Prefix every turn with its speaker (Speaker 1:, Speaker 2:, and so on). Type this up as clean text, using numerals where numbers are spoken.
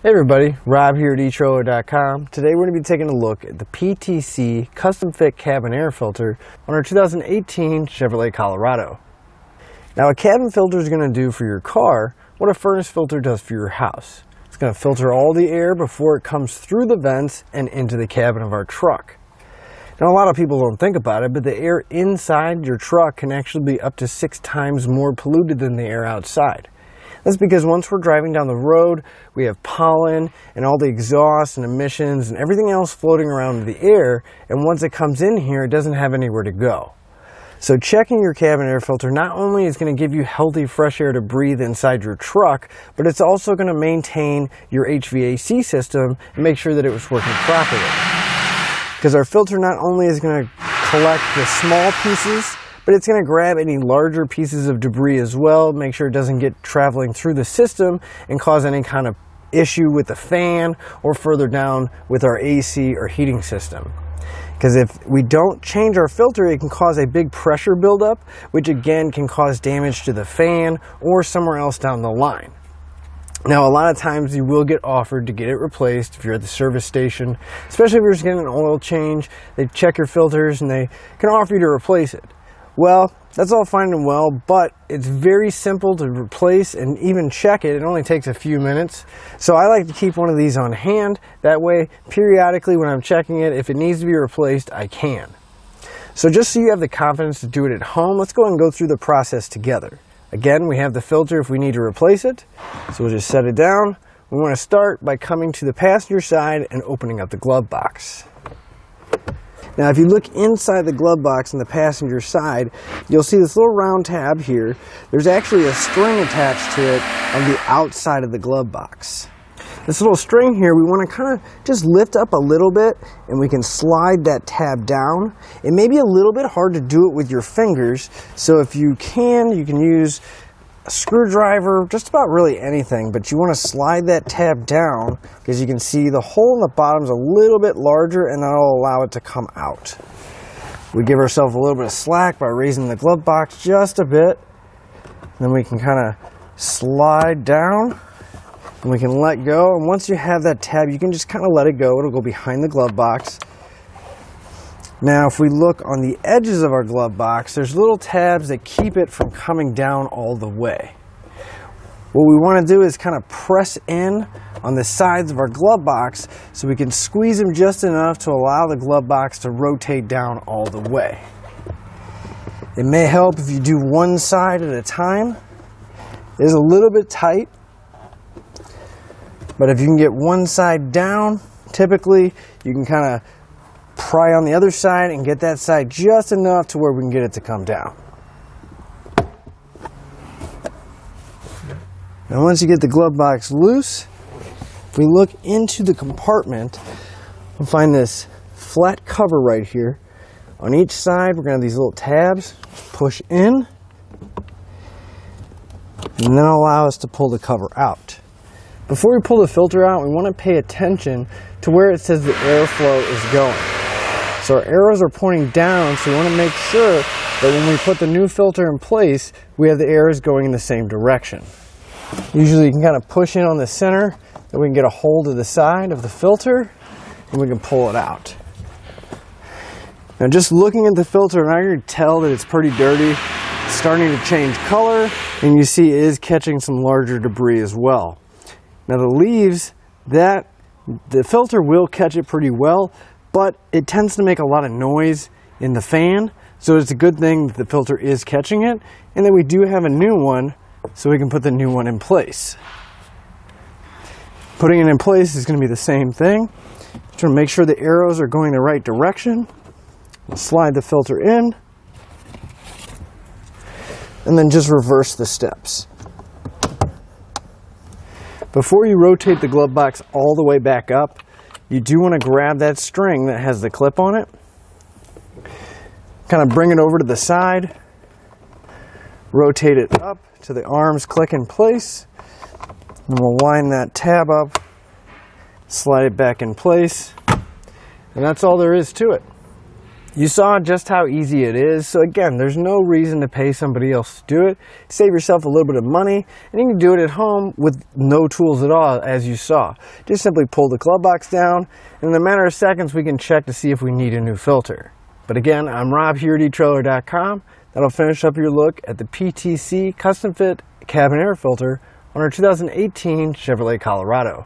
Speaker 1: Hey everybody, Rob here at etrailer.com. Today we're going to be taking a look at the PTC Custom Fit Cabin Air Filter on our 2018 Chevrolet Colorado. Now a cabin filter is going to do for your car what a furnace filter does for your house. It's going to filter all the air before it comes through the vents and into the cabin of our truck. Now a lot of people don't think about it, but the air inside your truck can actually be up to 6 times more polluted than the air outside. That's because once we're driving down the road, we have pollen and all the exhaust and emissions and everything else floating around in the air, and once it comes in here, it doesn't have anywhere to go. So checking your cabin air filter not only is going to give you healthy fresh air to breathe inside your truck, but it's also going to maintain your HVAC system and make sure that it was working properly. Because our filter not only is going to collect the small pieces, but it's going to grab any larger pieces of debris as well, make sure it doesn't get traveling through the system and cause any kind of issue with the fan or further down with our AC or heating system. Because if we don't change our filter, it can cause a big pressure buildup, which again can cause damage to the fan or somewhere else down the line. Now, a lot of times you will get offered to get it replaced if you're at the service station, especially if you're just getting an oil change. They check your filters and they can offer you to replace it. Well, that's all fine and well, but it's very simple to replace and even check it. It only takes a few minutes. So I like to keep one of these on hand. That way, periodically when I'm checking it, if it needs to be replaced, I can. So just so you have the confidence to do it at home, let's go ahead and go through the process together. Again, we have the filter if we need to replace it. So we'll just set it down. We want to start by coming to the passenger side and opening up the glove box. Now if you look inside the glove box on the passenger side, you'll see this little round tab here. There's actually a string attached to it on the outside of the glove box. This little string here, we want to kind of just lift up a little bit and we can slide that tab down. It may be a little bit hard to do it with your fingers, so if you can use a screwdriver, just about really anything, but you want to slide that tab down because you can see the hole in the bottom is a little bit larger and that'll allow it to come out. We give ourselves a little bit of slack by raising the glove box just a bit. Then we can kind of slide down and we can let go. And once you have that tab, you can just kind of let it go. It'll go behind the glove box. Now, if we look on the edges of our glove box, there's little tabs that keep it from coming down all the way. What we want to do is kind of press in on the sides of our glove box so we can squeeze them just enough to allow the glove box to rotate down all the way. It may help if you do one side at a time. It is a little bit tight, but if you can get one side down, typically you can kind of pry on the other side and get that side just enough to where we can get it to come down. Now once you get the glove box loose, if we look into the compartment, we'll find this flat cover right here. On each side we're going to have these little tabs, push in, and then allow us to pull the cover out. Before we pull the filter out, we want to pay attention to where it says the airflow is going. So our arrows are pointing down, so we want to make sure that when we put the new filter in place, we have the arrows going in the same direction. Usually you can kind of push in on the center, then we can get a hold of the side of the filter, and we can pull it out. Now just looking at the filter, now you can tell that it's pretty dirty. It's starting to change color, and you see it is catching some larger debris as well. Now the leaves, the filter will catch it pretty well, but it tends to make a lot of noise in the fan, so it's a good thing that the filter is catching it, and that we do have a new one, so we can put the new one in place. Putting it in place is going to be the same thing. Just want to make sure the arrows are going the right direction. We'll slide the filter in, and then just reverse the steps. Before you rotate the glove box all the way back up, you do want to grab that string that has the clip on it, kind of bring it over to the side, rotate it up to the arms click in place, and we'll line that tab up, slide it back in place, and that's all there is to it. You saw just how easy it is, so again, there's no reason to pay somebody else to do it. Save yourself a little bit of money, and you can do it at home with no tools at all, as you saw. Just simply pull the glove box down, and in a matter of seconds we can check to see if we need a new filter. But again, I'm Rob here at etrailer.com. That'll finish up your look at the PTC Custom Fit Cabin Air Filter on our 2018 Chevrolet Colorado.